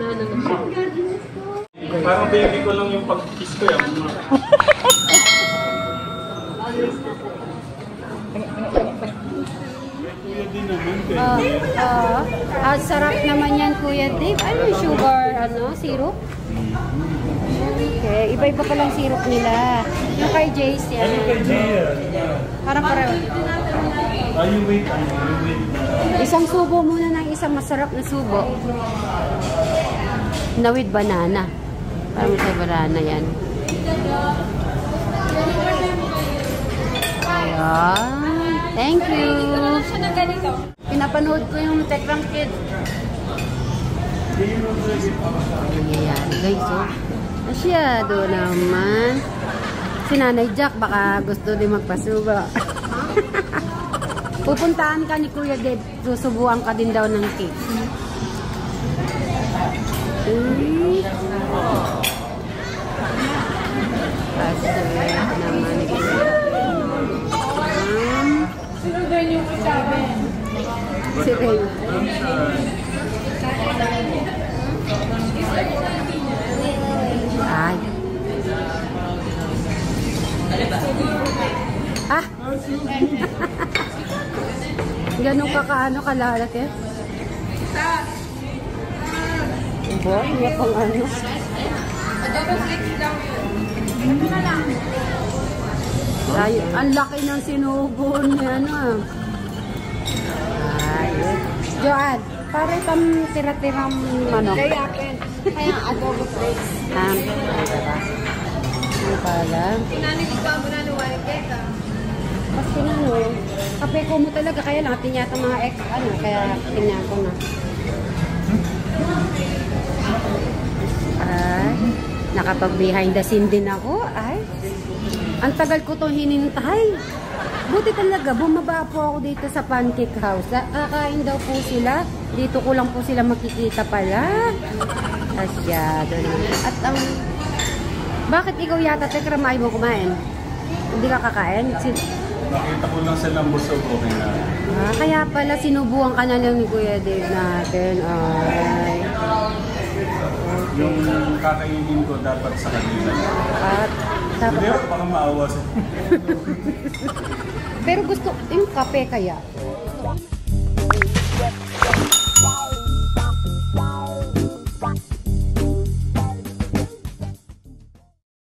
Ano na siya. Parang baby ko lang yung pag-kiss ko yan. Kuya din naman. Sarap naman yan, Kuya Dave. Ano yung sugar, syrup? Okay, iba-iba palang syrup nila. Yung kay Jace yan. Ano kay Jay? Parang pareho. You wait. Isang subo muna ng isang masarap na subo. Na with banana. Parang sa banana yan. Ayan. Thank you. Pinapanood ko yung Tekram Kids. Ayan, guys, oh. Masyado naman. Si Nanay Jack, baka gusto din magpasuba. Pupuntahan ka ni Kuya Dave, susubuan ka din daw ng cake. Naman ni Kuya Dave. Sino doon yung kasabi? Si Ray. Ay. Ah! Ganun ka kaano kalalat eh? Ba? Hindi pang ano? Ay, ang laki ng sinubo niya, ano. Ay, Joanne, para itang tira-tirang manok. Kaya adobo flakes. Ay, diba? Ano pala? Pinanigit ka mo na nuwain keka. Mas pinano, kape ko mo talaga, kaya lang, tinyata mga kaya tingnan ko na. Ay, nakapag-behind the scene din ako. Ay, ang tagal ko itong hinintay. Buti talaga, bumaba po ako dito sa Pancake House. Kakain daw po sila. Dito ko lang po sila makikita pala. Asyado na. At bakit ikaw yata, Tekram, ayaw mo kumain? Hindi ka kakain? Nakita ko lang silang busog, okay na. Kaya pala sinubuan ka na lang ni Kuya Dave natin. Ay. Yung kakainin ko dapat sa kanila. At dapat... Hindi ako baka maawa sa... Pero gusto, yung kape kaya?